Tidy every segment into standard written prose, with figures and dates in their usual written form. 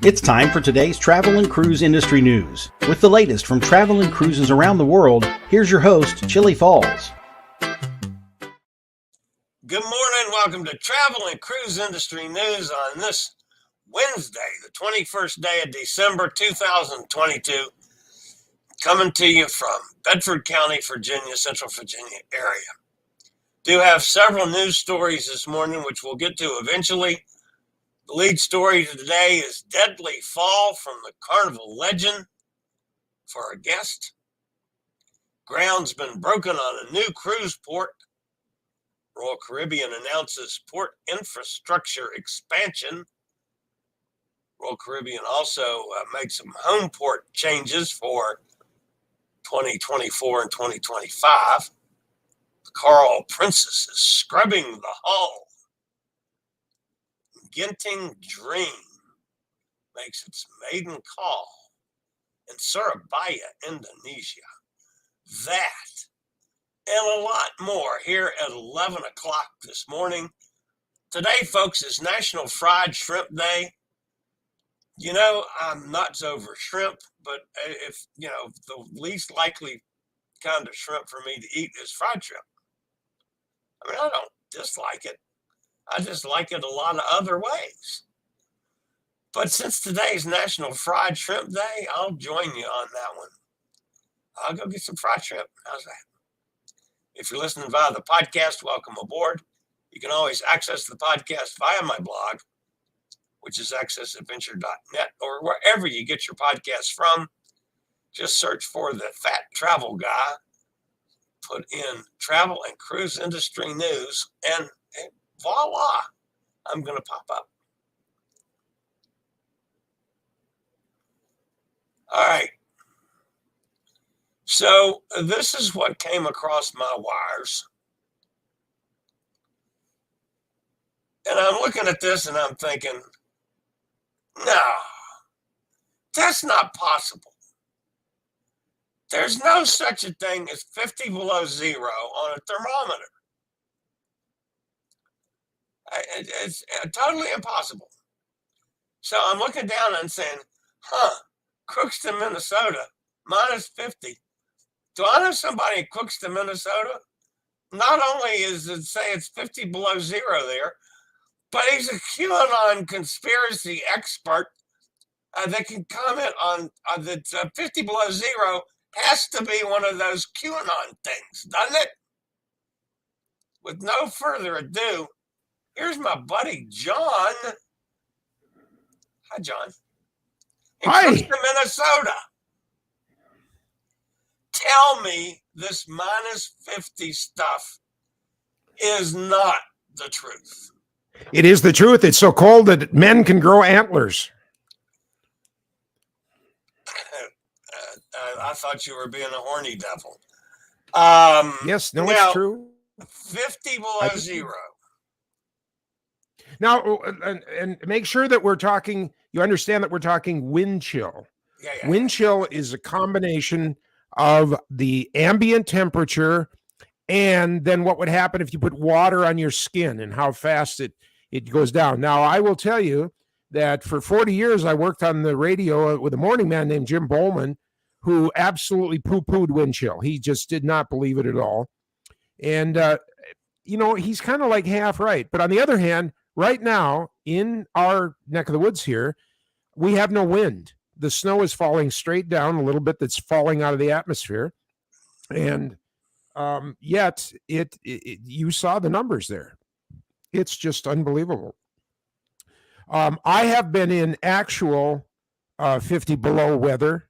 It's time for today's travel and cruise industry news. With the latest from travel and cruises around the world, here's your host, Chillie Falls. Good morning. Welcome to Travel and Cruise Industry News on this Wednesday, the 21st day of December 2022. Coming to you from Bedford County, Virginia, Central Virginia area. Do have several news stories this morning, which we'll get to eventually. The lead story today is deadly fall from the Carnival legend for our guest. Ground's been broken on a new cruise port. Royal Caribbean announces port infrastructure expansion. Royal Caribbean also made some home port changes for 2024 and 2025. The Coral Princess is scrubbing the hull. Genting Dream makes its maiden call in Surabaya, Indonesia. That and a lot more here at 11 o'clock this morning. Today, folks, is National Fried Shrimp Day. You know, I'm nuts over shrimp, but if, you know, the least likely kind of shrimp for me to eat is fried shrimp. I mean, I don't dislike it. I just like it a lot of other ways. But since today's National Fried Shrimp Day, I'll join you on that one. I'll go get some fried shrimp. How's that? If you're listening via the podcast, welcome aboard. You can always access the podcast via my blog, which is accessadventure.net, or wherever you get your podcasts from. Just search for the Fat Travel Guy, put in travel and cruise industry news, and voila, I'm going to pop up. All right. So this is what came across my wires. And I'm looking at this and I'm thinking, no, that's not possible. There's no such a thing as 50 below zero on a thermometer. It's totally impossible. So I'm looking down and saying, Crookston, Minnesota, minus 50. Do I know somebody in Crookston, Minnesota? Not only is it say it's 50 below zero there, but he's a QAnon conspiracy expert that can comment on that 50 below zero has to be one of those QAnon things, doesn't it? With no further ado, here's my buddy, John. Hi, John. In Crookston, Minnesota. Tell me this minus 50 stuff is not the truth. It is the truth. It's so cold that men can grow antlers. I thought you were being a horny devil. Yes, no, it's true. 50 below zero. Now, and make sure that we're talking, you understand that we're talking wind chill. Yeah. Wind chill is a combination of the ambient temperature and then what would happen if you put water on your skin and how fast it goes down. Now, I will tell you that for 40 years, I worked on the radio with a morning man named Jim Bowman, who absolutely poo-pooed wind chill. He just did not believe it at all. And, you know, he's kind of like half right. But on the other hand, right now in our neck of the woods here, we have no wind. The snow is falling straight down a little bit that's falling out of the atmosphere. And yet you saw the numbers there. It's just unbelievable. I have been in actual 50 below weather.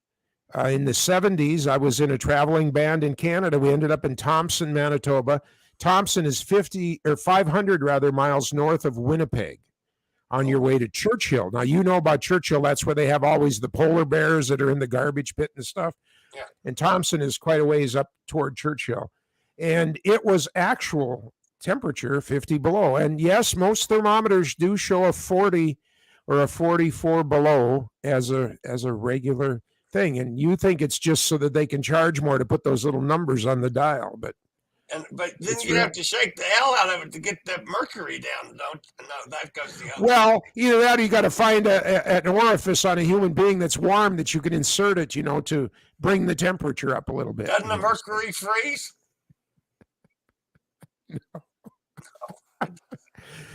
In the 70s, I was in a traveling band in Canada. We ended up in Thompson, Manitoba. Thompson is 500 miles north of Winnipeg on your way to Churchill. Now, you know about Churchill. That's where they have always the polar bears that are in the garbage pit and stuff. Yeah. And Thompson is quite a ways up toward Churchill. And it was actual temperature 50 below. And yes, most thermometers do show a 40 or a 44 below as a regular thing. And you think it's just so that they can charge more to put those little numbers on the dial. But But then It's you real. have to shake the hell out of it to get that mercury down. Don't no, that goes the other. Well, either that or you got to find an orifice on a human being that's warm that you can insert it, to bring the temperature up a little bit. Doesn't the mercury freeze?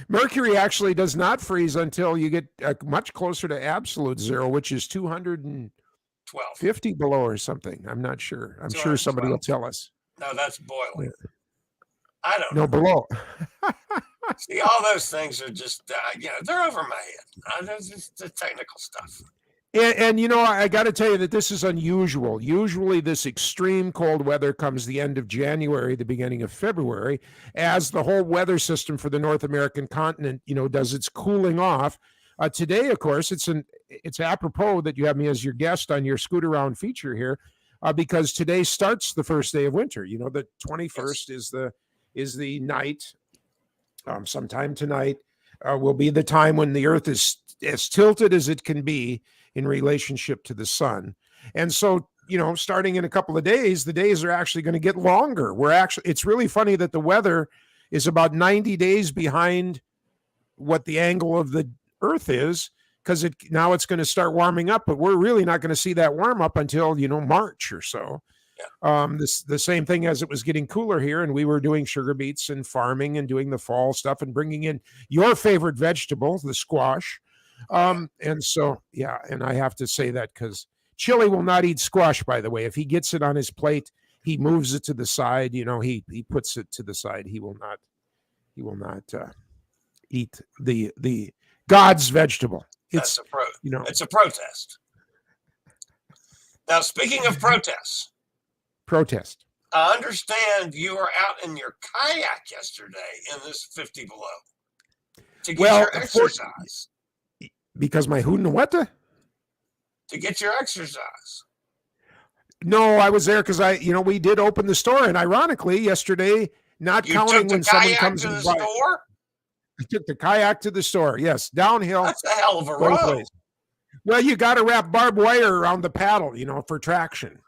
Mercury actually does not freeze until you get much closer to absolute zero, which is 250 below or something. I'm not sure. I'm sure somebody will tell us. No, that's boiling. I don't know. No, below. See, all those things are just, they're over my head. It's just the technical stuff. And I got to tell you that this is unusual. Usually this extreme cold weather comes the end of January, the beginning of February, as the whole weather system for the North American continent, does its cooling off. Today, of course, it's apropos that you have me as your guest on your Scoot Around feature here, because today starts the first day of winter. The 21st is the night. Sometime tonight will be the time when the Earth is as tilted as it can be in relationship to the sun. And so, starting in a couple of days, the days are actually going to get longer. It's really funny that the weather is about 90 days behind what the angle of the Earth is, because now it's going to start warming up, but we're really not going to see that warm up until, March or so. The same thing as it was getting cooler here, and we were doing sugar beets and farming and doing the fall stuff and bringing in your favorite vegetable, the squash. And so, and I have to say that because Chillie will not eat squash, by the way. If he gets it on his plate, he moves it to the side. He puts it to the side. He will not eat the God's vegetable. It's a protest. Now, speaking of protest. I understand you were out in your kayak yesterday in this 50 below to get your exercise. Because my Hunahueta? To get your exercise. No, I was there because we did open the store, and ironically, yesterday, not counting when someone comes in. Store? I took the kayak to the store. Yes, downhill. That's a hell of a road. Well, you got to wrap barbed wire around the paddle, for traction.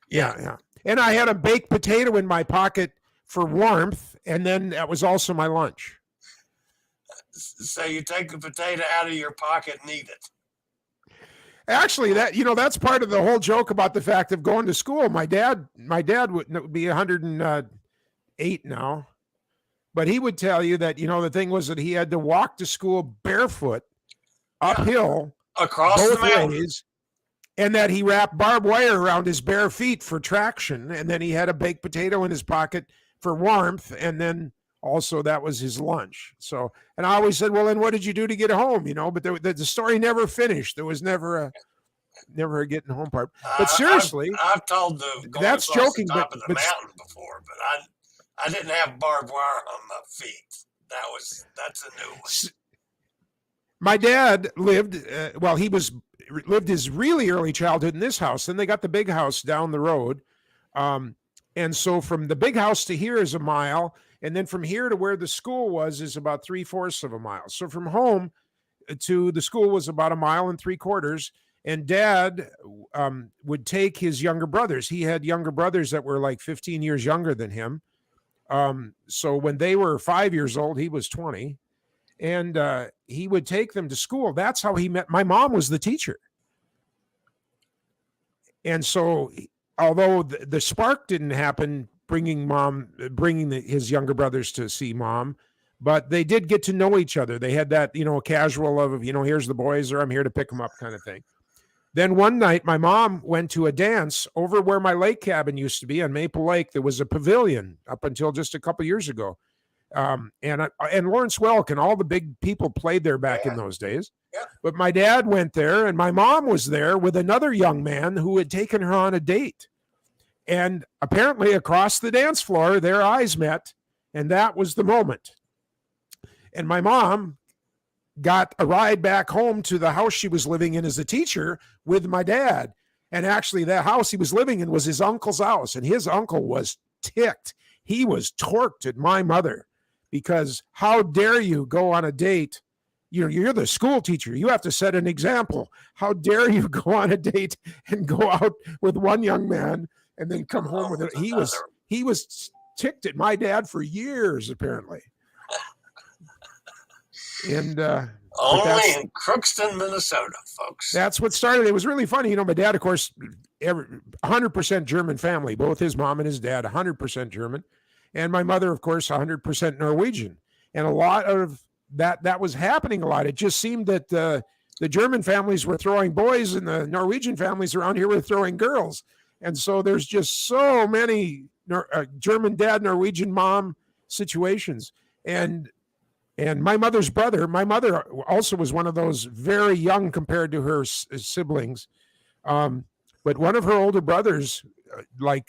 Yeah. And I had a baked potato in my pocket for warmth, and then that was also my lunch. So you take the potato out of your pocket and eat it. Actually, that's part of the whole joke about the fact of going to school. My dad would be 108 now, but he would tell you that, the thing was that he had to walk to school barefoot uphill across both the mountain. ways. And that he wrapped barbed wire around his bare feet for traction. And then he had a baked potato in his pocket for warmth. And then also that was his lunch. So, and I always said, well, then what did you do to get home? But the story never finished. There was never a getting home part. But seriously, I've told that's joking, the top of the mountain before, but I didn't have barbed wire on my feet. That's a new one. My dad lived, lived his really early childhood in this house. Then they got the big house down the road. And so from the big house to here is a mile. And then from here to where the school was is about 3/4 of a mile. So from home to the school was about 1 3/4 miles. And Dad would take his younger brothers. He had younger brothers that were like 15 years younger than him. So when they were 5 years old, he was 20. And he would take them to school. That's how he met. My mom was the teacher. And so, although the spark didn't happen, bringing his younger brothers to see Mom, but they did get to know each other. They had that, casual of, here's the boys, or I'm here to pick them up kind of thing. Then one night, my mom went to a dance over where my lake cabin used to be on Maple Lake. There was a pavilion up until just a couple years ago. And Lawrence Welk and all the big people played there back in those days. Yeah. But my dad went there, and my mom was there with another young man who had taken her on a date. And apparently across the dance floor, their eyes met, and that was the moment. And my mom got a ride back home to the house she was living in as a teacher with my dad. And actually, that house he was living in was his uncle's house, and his uncle was ticked. He was torqued at my mother. Because how dare you go on a date? You're the school teacher. You have to set an example. How dare you go on a date and go out with one young man and then come home with it. Another. He was ticked at my dad for years, apparently. And only in Crookston, Minnesota, folks. That's what started. It was really funny. My dad, of course, 100% German family, both his mom and his dad, 100% German. And my mother, of course, 100% Norwegian. And a lot of that was happening a lot. It just seemed that the German families were throwing boys and the Norwegian families around here were throwing girls. And so there's just so many German dad, Norwegian mom situations. And my mother's brother, my mother also was one of those very young compared to her siblings. But one of her older brothers,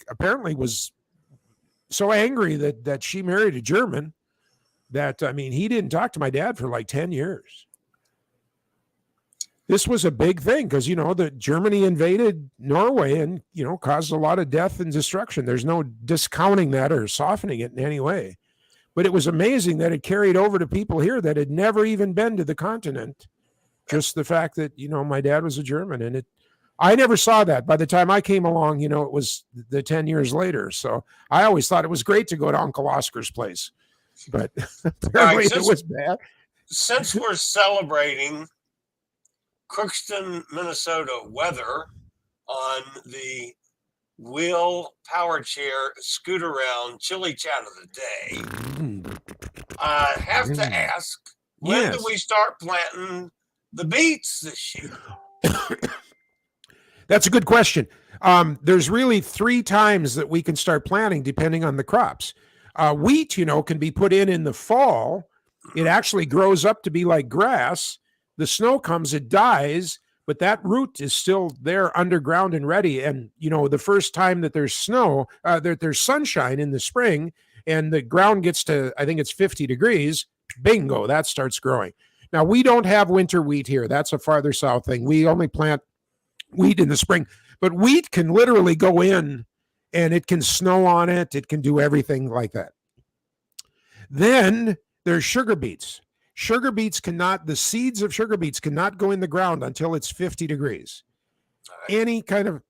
apparently was so angry that she married a German that, he didn't talk to my dad for like 10 years. This was a big thing because, that Germany invaded Norway and, caused a lot of death and destruction. There's no discounting that or softening it in any way. But it was amazing that it carried over to people here that had never even been to the continent. Just the fact that, my dad was a German, and I never saw that. By the time I came along, it was the 10 years later. So I always thought it was great to go to Uncle Oscar's place, but apparently it was bad. Since we're celebrating Crookston, Minnesota weather on the wheel power chair scoot around chili chat of the day, I have to ask, when do we start planting the beets this year? That's a good question. There's really 3 times that we can start planting depending on the crops. Wheat, can be put in the fall. It actually grows up to be like grass. The snow comes, it dies, but that root is still there underground and ready. And, the first time that there's snow, there's sunshine in the spring and the ground gets to, I think it's 50 degrees, bingo, that starts growing. Now, we don't have winter wheat here. That's a farther south thing. We only plant wheat in the spring, but wheat can literally go in and it can snow on it. It can do everything like that. Then there's sugar beets. Sugar beets the seeds of sugar beets cannot go in the ground until it's 50 degrees. Any kind of,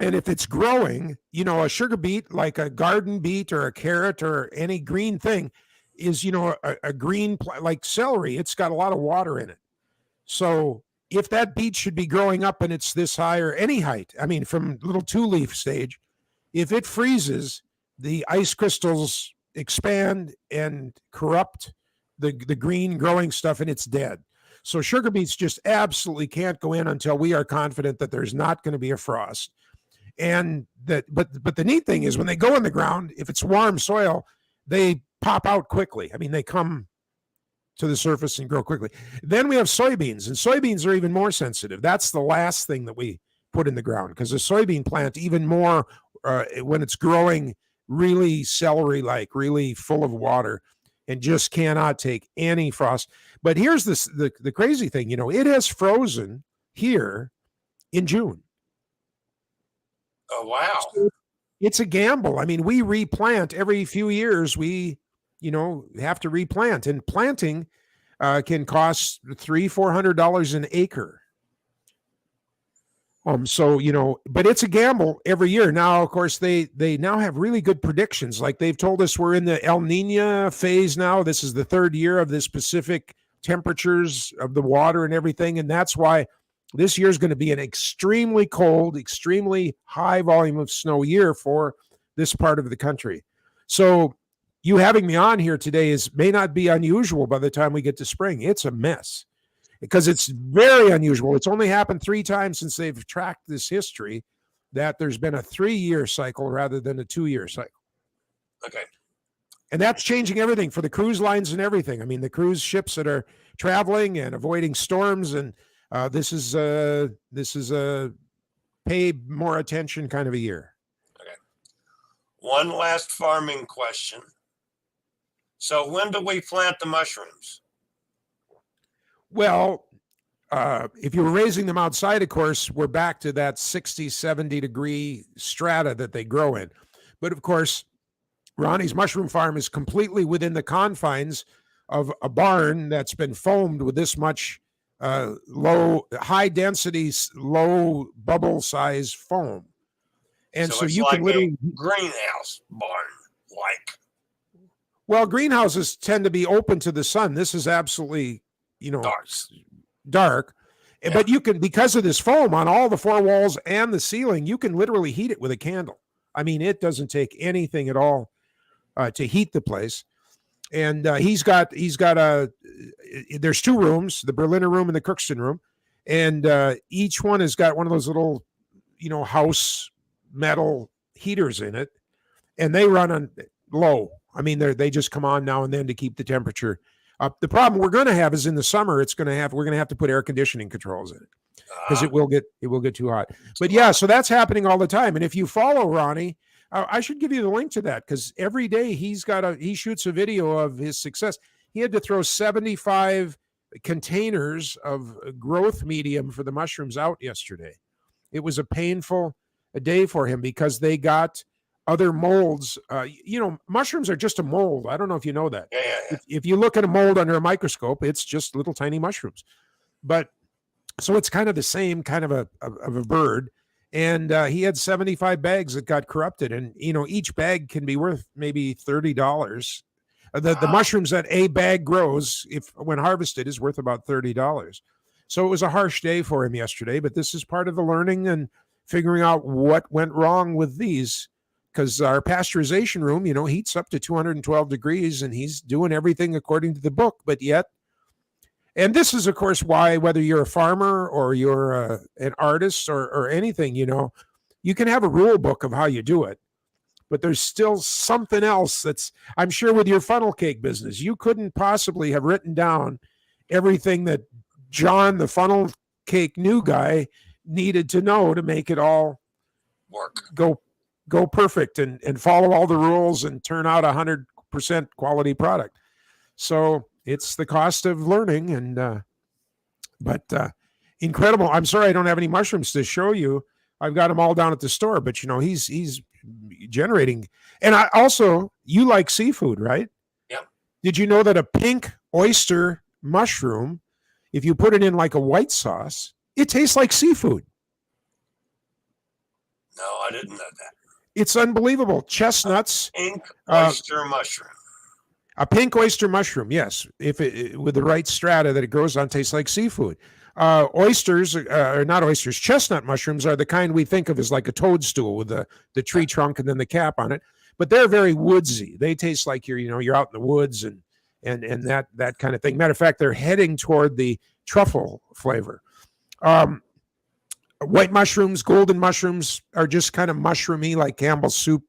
and if it's growing, a sugar beet, like a garden beet or a carrot or any green thing is, a green, like celery, it's got a lot of water in it. So if that beet should be growing up and it's this high or any height, from little 2-leaf stage, if it freezes, the ice crystals expand and corrupt the green growing stuff and it's dead. So sugar beets just absolutely can't go in until we are confident that there's not going to be a frost. And but the neat thing is when they go in the ground, if it's warm soil, they pop out quickly. They come to the surface and grow quickly. Then we have soybeans, and soybeans are even more sensitive. That's the last thing that we put in the ground because the soybean plant, even more when it's growing really celery-like, really full of water, and just cannot take any frost. But here's the crazy thing, it has frozen here in June. Oh, wow. So it's a gamble. We replant every few years. We, have to replant, and planting can cost $300-400 an acre. But it's a gamble every year. Now, of course, they now have really good predictions. Like they've told us we're in the El Nino phase now. This is the 3rd year of the specific temperatures of the water and everything. And that's why this year is going to be an extremely cold, extremely high volume of snow year for this part of the country. So you having me on here today may not be unusual by the time we get to spring. It's a mess. Because it's very unusual. It's only happened 3 times since they've tracked this history that there's been a 3-year cycle rather than a 2-year cycle. Okay. And that's changing everything for the cruise lines and everything. The cruise ships that are traveling and avoiding storms, and this is a pay more attention kind of a year. Okay. One last farming question. So when do we plant the mushrooms? Well, if you were raising them outside, of course, we're back to that 60, 70 degree strata that they grow in. But of course, Ronnie's mushroom farm is completely within the confines of a barn that's been foamed with this much high density, low bubble size foam. And so it's you like can literally a greenhouse barn, like. well, greenhouses tend to be open to the sun. This is absolutely, Dark. dark. Yeah. But you can, because of this foam on all the four walls and the ceiling, you can literally heat it with a candle. I mean, it doesn't take anything at all to heat the place. And he's got there's two rooms, the Berliner room and the Crookston room. And each one has got one of those little, house metal heaters in it. And they run on low. I mean, they just come on now and then to keep the temperature up. The problem we're going to have is in the summer, we're going to have to put air conditioning controls in it because it will get too hot. But yeah, so that's happening all the time. And if you follow Ronnie, I should give you the link to that because every day he shoots a video of his success. He had to throw 75 containers of growth medium for the mushrooms out yesterday. It was a painful day for him because they got other molds. Mushrooms are just a mold. I don't know if you know that. Yeah. If you look at a mold under a microscope, it's just little tiny mushrooms. But so it's kind of the same kind of a bird. And he had 75 bags that got corrupted. And, each bag can be worth maybe $30. The mushrooms that a bag grows, when harvested, is worth about $30. So it was a harsh day for him yesterday. But this is part of the learning and figuring out what went wrong with these. Because our pasteurization room, heats up to 212 degrees, and he's doing everything according to the book. But yet, and this is, of course, why whether you're a farmer or you're an artist or anything, you can have a rule book of how you do it. But there's still something else I'm sure with your funnel cake business, you couldn't possibly have written down everything that John, the funnel cake new guy, needed to know to make it all go perfect and follow all the rules and turn out 100% quality product. So it's the cost of learning. But incredible. I'm sorry I don't have any mushrooms to show you. I've got them all down at the store, but he's generating. And you like seafood, right? Yeah. Did you know that a pink oyster mushroom, if you put it in like a white sauce, it tastes like seafood? No, I didn't know that. It's unbelievable. Chestnuts. Pink oyster mushroom. A pink oyster mushroom, yes. If it with the right strata that it grows on, tastes like seafood. Oysters, or not oysters, chestnut mushrooms are the kind we think of as like a toadstool with the tree trunk and then the cap on it. But they're very woodsy. They taste like you're out in the woods and that kind of thing. Matter of fact, they're heading toward the truffle flavor. White mushrooms, golden mushrooms are just kind of mushroomy, like Campbell's soup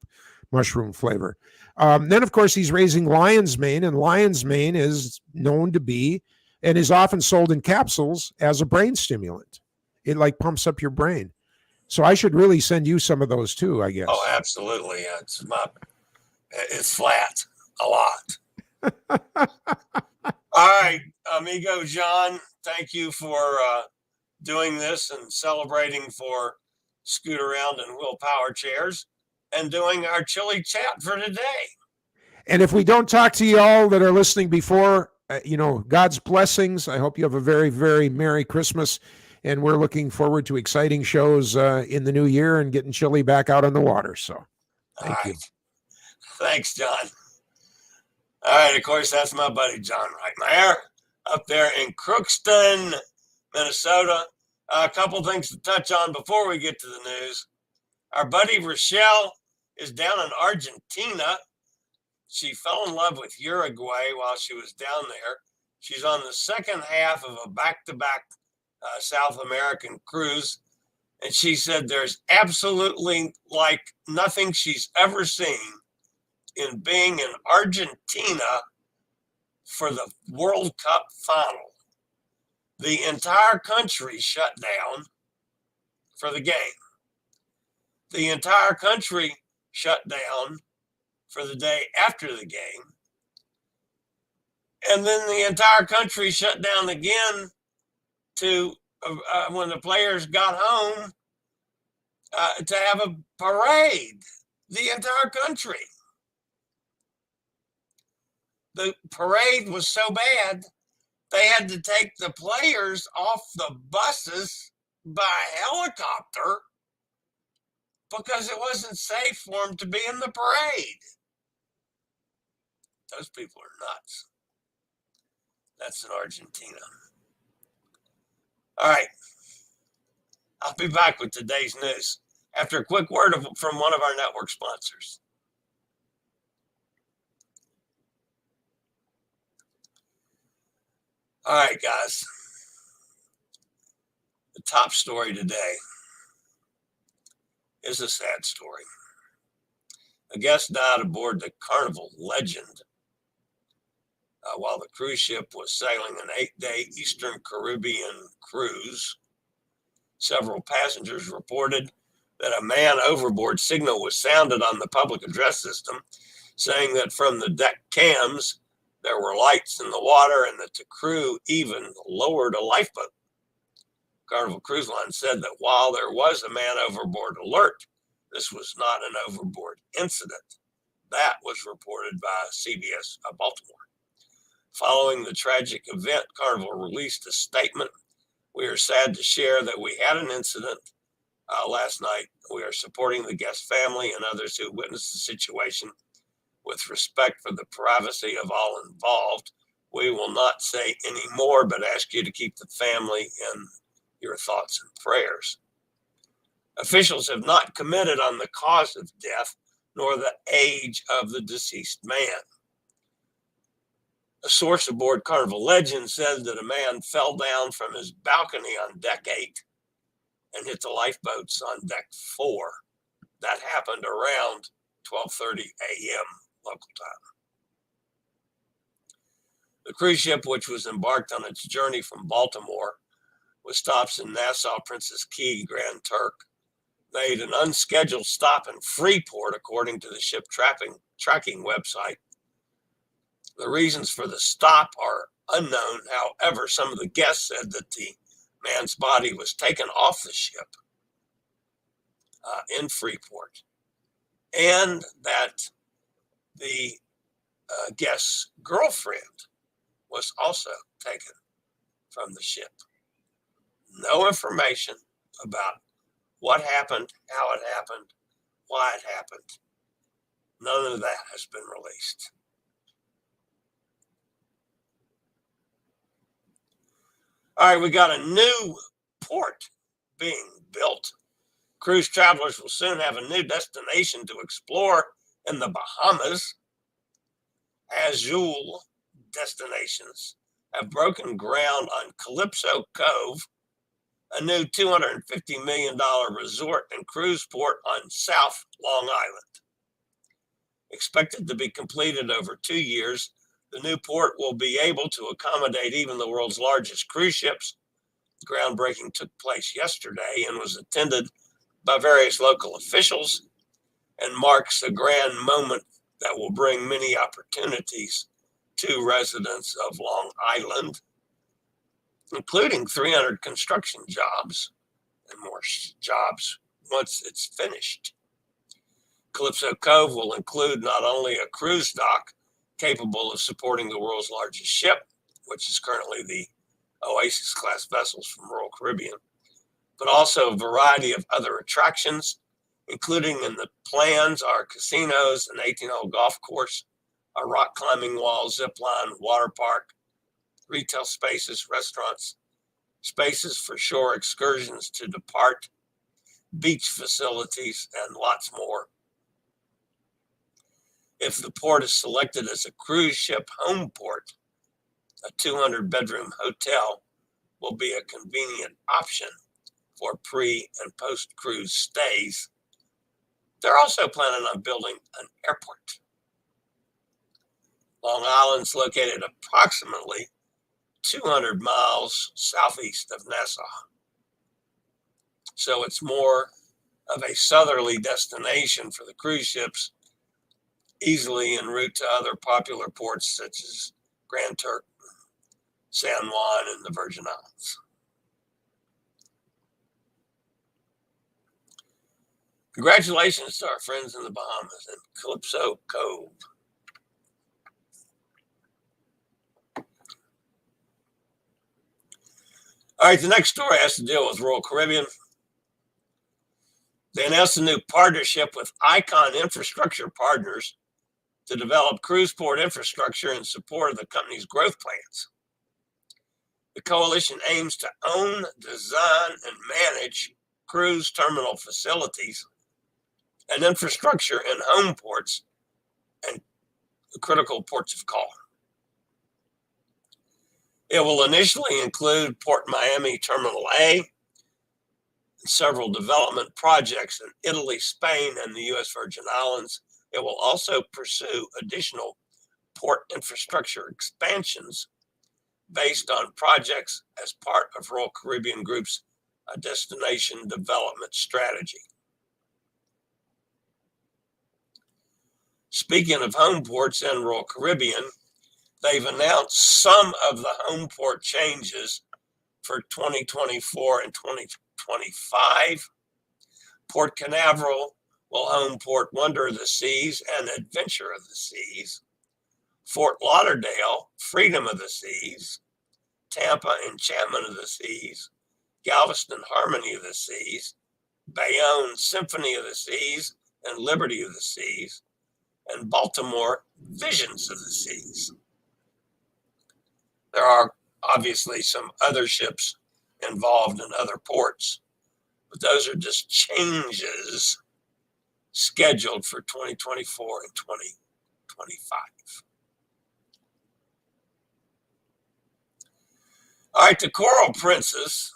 mushroom flavor. Then, of course, he's raising lion's mane, and lion's mane is known to be and is often sold in capsules as a brain stimulant. It like pumps up your brain. So I should really send you some of those too, I guess. Oh, absolutely. It's flat a lot. All right, amigo John, thank you for doing this and celebrating for Scoot Around and Will Power Chairs and doing our chili chat for today. And if we don't talk to you all that are listening before, God's blessings. I hope you have a very, very Merry Christmas. And we're looking forward to exciting shows in the new year and getting Chillie back out on the water. So thank you. Thanks, John. All right, of course, that's my buddy John right there up there in Crookston, Minnesota. A couple things to touch on before we get to the news. Our buddy Rochelle is down in Argentina. She fell in love with Uruguay while she was down there. She's on the second half of a back-to-back South American cruise. And she said there's absolutely like nothing she's ever seen in being in Argentina for the World Cup final. The entire country shut down for the game. The entire country shut down for the day after the game. And then the entire country shut down again to when the players got home to have a parade. The entire country. The parade was so bad, they had to take the players off the buses by helicopter because it wasn't safe for them to be in the parade. Those people are nuts. That's in Argentina. All right. I'll be back with today's news after a quick word from one of our network sponsors. All right, guys. The top story today is a sad story. A guest died aboard the Carnival Legend while the cruise ship was sailing an 8-day Eastern Caribbean cruise. Several passengers reported that a man overboard signal was sounded on the public address system, saying that from the deck cams there were lights in the water and that the crew even lowered a lifeboat. Carnival Cruise Line said that while there was a man overboard alert, this was not an overboard incident. That was reported by CBS Baltimore. Following the tragic event, Carnival released a statement. We are sad to share that we had an incident last night. We are supporting the guest family and others who witnessed the situation. With respect for the privacy of all involved, we will not say any more, but ask you to keep the family in your thoughts and prayers. Officials have not commented on the cause of death nor the age of the deceased man. A source aboard Carnival Legend said that a man fell down from his balcony on deck 8 and hit the lifeboats on deck 4. That happened around 12:30 a.m. local time. The cruise ship, which was embarked on its journey from Baltimore, with stops in Nassau, Princess Key, Grand Turk, made an unscheduled stop in Freeport, according to the ship tracking website. The reasons for the stop are unknown. However, some of the guests said that the man's body was taken off the ship in Freeport, and that the guest's girlfriend was also taken from the ship. No information about what happened, how it happened, why it happened. None of that has been released. All right, we got a new port being built. Cruise travelers will soon have a new destination to explore in the Bahamas. Azul destinations have broken ground on Calypso Cove, a new $250 million resort and cruise port on South Long Island. Expected to be completed over 2 years, the new port will be able to accommodate even the world's largest cruise ships. Groundbreaking took place yesterday and was attended by various local officials and marks a grand moment that will bring many opportunities to residents of Long Island, including 300 construction jobs and more jobs once it's finished. Calypso Cove will include not only a cruise dock capable of supporting the world's largest ship, which is currently the Oasis-class vessels from Royal Caribbean, but also a variety of other attractions, including in the plans are casinos, an 18-hole golf course, a rock climbing wall, zip line, water park, retail spaces, restaurants, spaces for shore excursions to depart, beach facilities, and lots more. If the port is selected as a cruise ship home port, a 200-bedroom hotel will be a convenient option for pre- and post-cruise stays. They're also planning on building an airport. Long Island's located approximately 200 miles southeast of Nassau, so it's more of a southerly destination for the cruise ships, easily en route to other popular ports such as Grand Turk, San Juan, and the Virgin Islands. Congratulations to our friends in the Bahamas and Calypso Cove. All right, the next story has to deal with Royal Caribbean. They announced a new partnership with Icon Infrastructure Partners to develop cruise port infrastructure in support of the company's growth plans. The coalition aims to own, design, and manage cruise terminal facilities and infrastructure in home ports and critical ports of call. It will initially include Port Miami Terminal A and several development projects in Italy, Spain, and the U.S. Virgin Islands. It will also pursue additional port infrastructure expansions based on projects as part of Royal Caribbean Group's destination development strategy. Speaking of home ports in Royal Caribbean, they've announced some of the home port changes for 2024 and 2025. Port Canaveral will home port Wonder of the Seas and Adventure of the Seas. Fort Lauderdale, Freedom of the Seas. Tampa, Enchantment of the Seas. Galveston, Harmony of the Seas. Bayonne, Symphony of the Seas and Liberty of the Seas. And Baltimore, Visions of the Seas. There are obviously some other ships involved in other ports, but those are just changes scheduled for 2024 and 2025. All right, the Coral Princess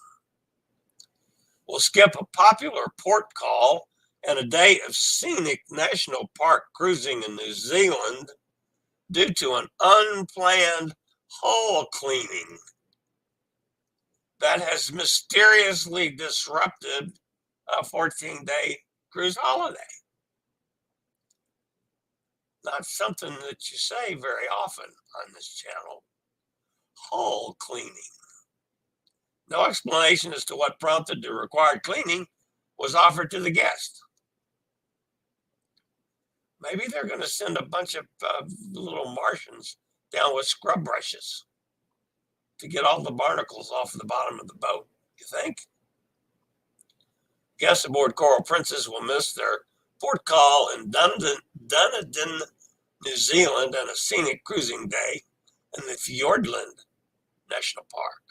will skip a popular port call and a day of scenic national park cruising in New Zealand due to an unplanned hull cleaning that has mysteriously disrupted a 14-day cruise holiday. Not something that you say very often on this channel. Hull cleaning. No explanation as to what prompted the required cleaning was offered to the guest. Maybe they're going to send a bunch of little Martians down with scrub brushes to get all the barnacles off the bottom of the boat, you think? Guests aboard Coral Princess will miss their port call in Dunedin, New Zealand, and a scenic cruising day in the Fiordland National Park.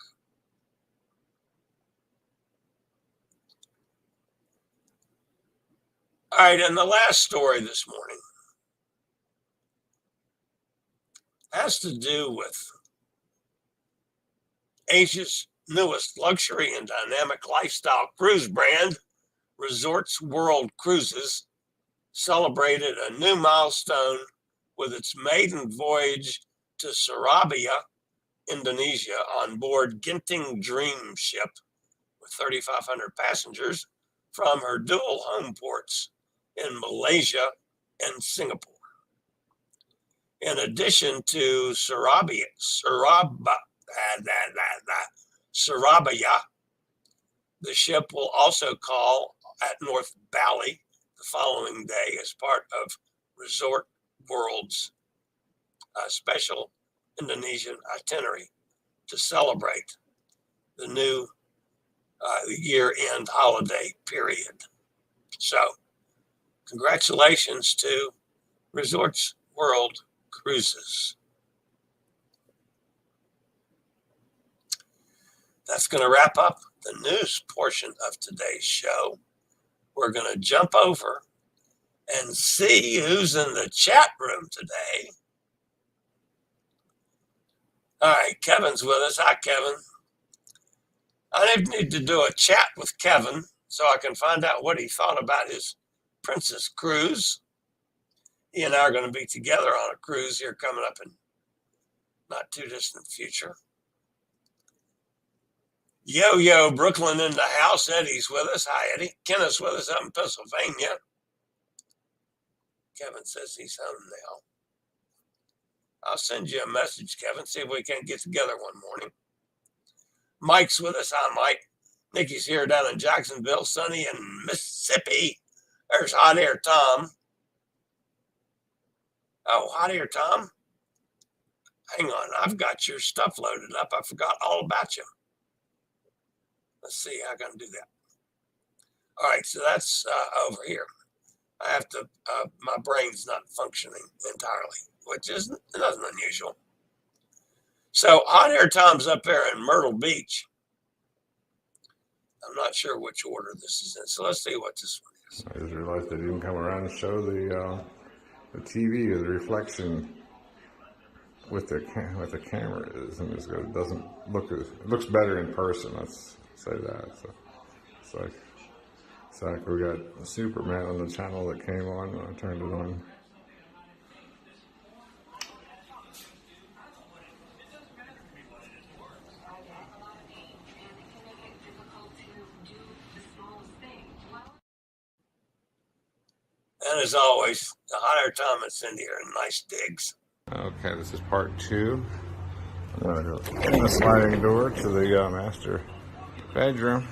All right, and the last story this morning has to do with Asia's newest luxury and dynamic lifestyle cruise brand, Resorts World Cruises, celebrated a new milestone with its maiden voyage to Surabaya, Indonesia, on board Genting Dream ship with 3,500 passengers from her dual home ports in Malaysia and Singapore. In addition to Surabaya, the ship will also call at North Bali the following day as part of Resort World's special Indonesian itinerary to celebrate the new year-end holiday period. So, congratulations to Resorts World Cruises. That's going to wrap up the news portion of today's show. We're going to jump over and see who's in the chat room today. All right, Kevin's with us. Hi, Kevin. I need to do a chat with Kevin so I can find out what he thought about his Princess cruise. He and I are going to be together on a cruise here coming up in not too distant future. Yo, Brooklyn in the house. Eddie's with us. Hi, Eddie. Kenneth's with us up in Pennsylvania. Kevin says he's home now. I'll send you a message, Kevin. See if we can't get together one morning. Mike's with us. Hi, Mike. Nikki's here down in Jacksonville. Sunny in Mississippi. There's Hot Air Tom. Oh, Hot Air Tom? Hang on. I've got your stuff loaded up. I forgot all about you. Let's see how I can do that. All right, so that's over here. I have to, my brain's not functioning entirely, which is nothing unusual. So hot air Tom's up there in Myrtle Beach. I'm not sure which order this is in, so let's see what this one is. I just realized they didn't come around and show the TV, the reflection with the camera is, and it doesn't look as, it looks better in person. Let's say that. So it's like we got Superman on the channel that came on when I turned it on. And as always, the hot air Tom and Cindy are in nice digs. Okay, this is part 2. The sliding door to the master bedroom.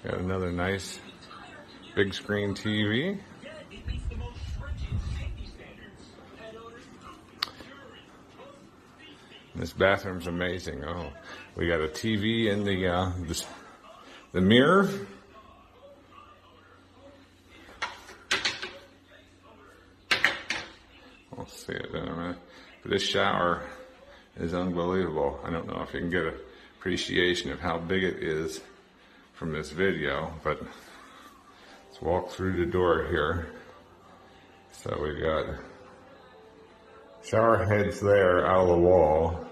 Got another nice big screen TV. This bathroom's amazing. Oh, we got a TV in the mirror. We'll see it in a minute. But this shower is unbelievable. I don't know if you can get an appreciation of how big it is from this video, but let's walk through the door here. So we got shower heads there out of the wall.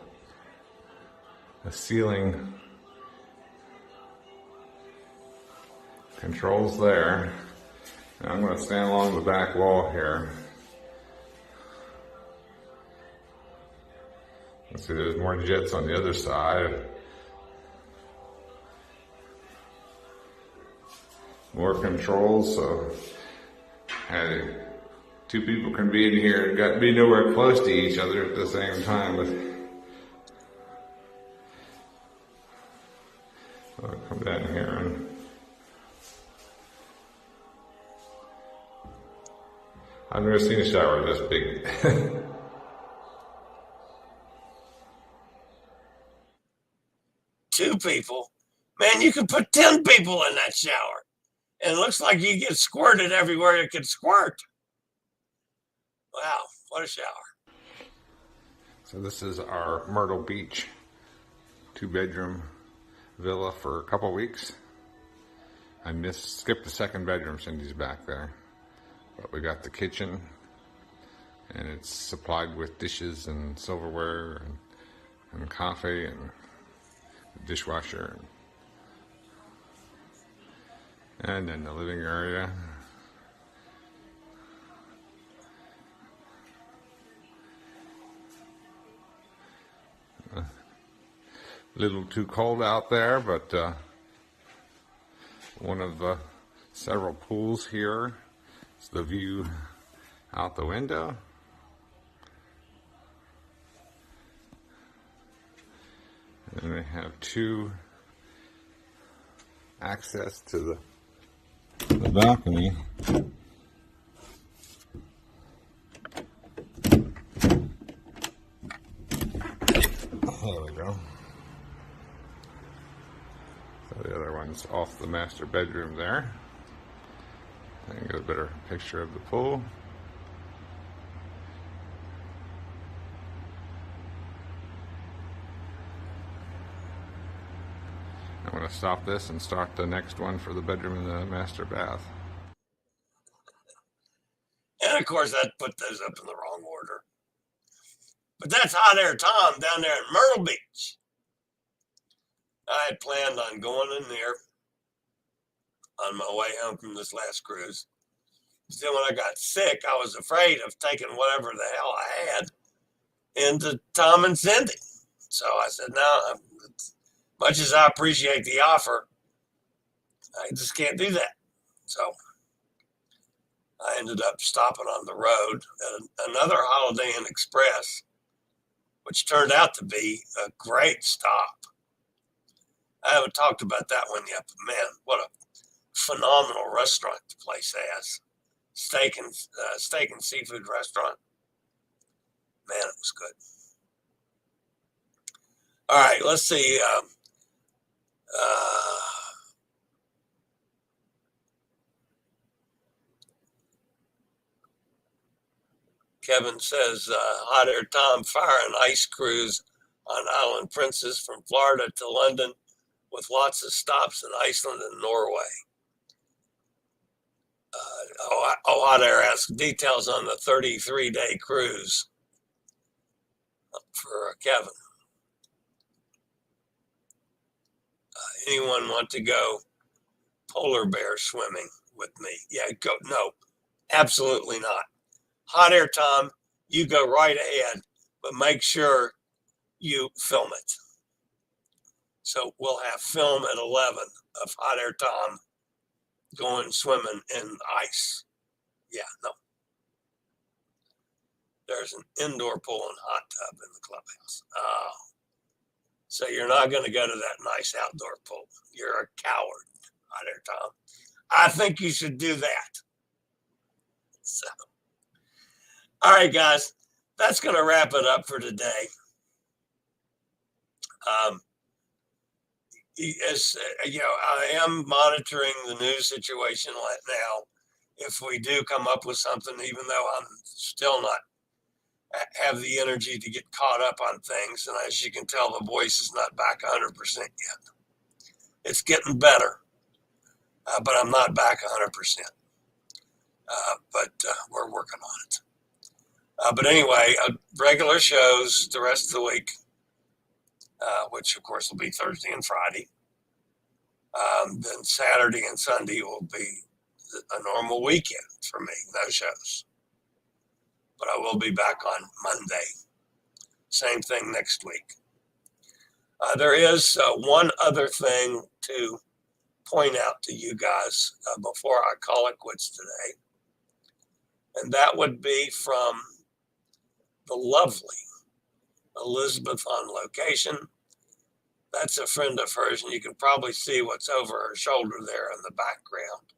The ceiling controls there. And I'm going to stand along the back wall here. Let's see, there's more jets on the other side. More controls, so hey, 2 people can be in here and got to be nowhere close to each other at the same time. But I'll come down here and I've never seen a shower this big. Two people, man, you can put 10 people in that shower. And it looks like you get squirted everywhere it can squirt. Wow, what a shower. So this is our Myrtle Beach 2-bedroom villa for a couple weeks. I skipped the second bedroom, Cindy's back there. But we got the kitchen, and it's supplied with dishes and silverware and coffee and dishwasher. And then the living area. A little too cold out there, but one of the several pools here. It's the view out the window. And they have 2 access to the balcony. There we go. So the other one's off the master bedroom there. I can get a better picture of the pool. I'm going to stop this and start the next one for the bedroom and the master bath. And of course, I put those up in the wrong order. But that's hot air Tom down there at Myrtle Beach. I had planned on going in there on my way home from this last cruise. Then when I got sick, I was afraid of taking whatever the hell I had into Tom and Cindy. So I said, no, much as I appreciate the offer, I just can't do that. So I ended up stopping on the road at another Holiday Inn Express, which turned out to be a great stop. I haven't talked about that one yet, but man, what a phenomenal restaurant the place has. Steak and seafood restaurant. Man, it was good. All right, let's see. Kevin says, hot air Tom fire and ice cruise on Island Princess from Florida to London with lots of stops in Iceland and Norway. Hot air asks details on the 33-day cruise for Kevin. Anyone want to go polar bear swimming with me? Yeah, go. No, absolutely not. Hot air Tom, you go right ahead, but make sure you film it. So we'll have film at 11 of hot air Tom going swimming in ice. Yeah, no. There's an indoor pool and hot tub in the clubhouse. Oh. So you're not going to go to that nice outdoor pool. You're a coward, hot air Tom. I think you should do that. So, all right, guys, that's going to wrap it up for today. As you know, I am monitoring the news situation right now. If we do come up with something, even though I'm still not have the energy to get caught up on things, and as you can tell, the voice is not back 100% yet. It's getting better, but I'm not back 100%. But we're working on it. But anyway, regular shows the rest of the week, which of course will be Thursday and Friday. Then Saturday and Sunday will be a normal weekend for me, no shows. But I will be back on Monday. Same thing next week. There is one other thing to point out to you guys before I call it quits today. And that would be from the lovely Elizabeth on location. That's a friend of hers, and you can probably see what's over her shoulder there in the background.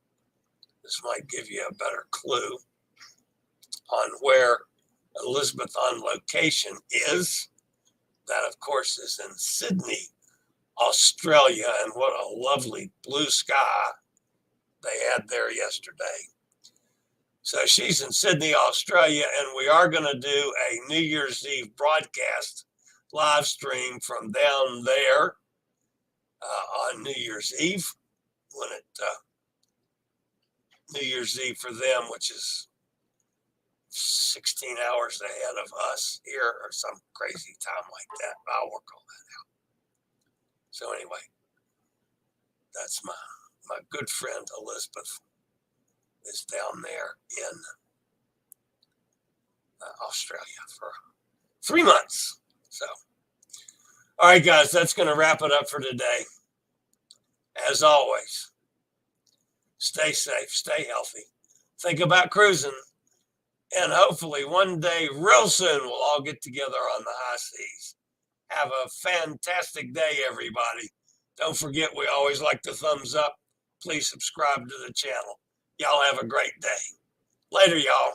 This might give you a better clue on where Elizabeth on location is. That, of course, is in Sydney, Australia, and what a lovely blue sky they had there yesterday. So she's in Sydney, Australia, and we are going to do a New Year's Eve broadcast live stream from down there on New Year's Eve, when it New Year's Eve for them, which is 16 hours ahead of us here, or some crazy time like that. I'll work all that out. So anyway, that's my good friend Elizabeth is down there in Australia for 3 months. So, all right, guys, that's going to wrap it up for today. As always, stay safe, stay healthy, think about cruising, and hopefully one day, real soon, we'll all get together on the high seas. Have a fantastic day, everybody. Don't forget, we always like the thumbs up. Please subscribe to the channel. Y'all have a great day. Later, y'all.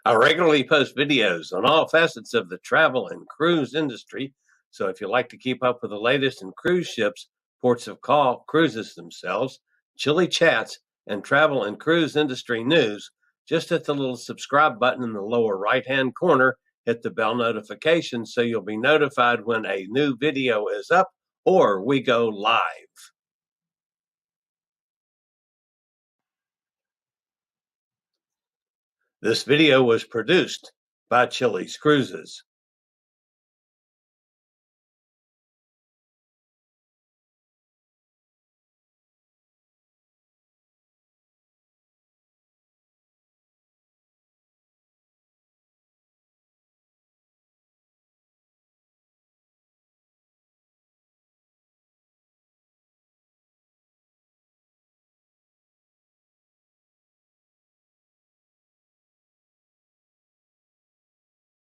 I regularly post videos on all facets of the travel and cruise industry. So if you like to keep up with the latest in cruise ships, ports of call, cruises themselves, Chillie chats, and travel and cruise industry news, just hit the little subscribe button in the lower right-hand corner. Hit the bell notification so you'll be notified when a new video is up or we go live. This video was produced by Chillie's Cruises.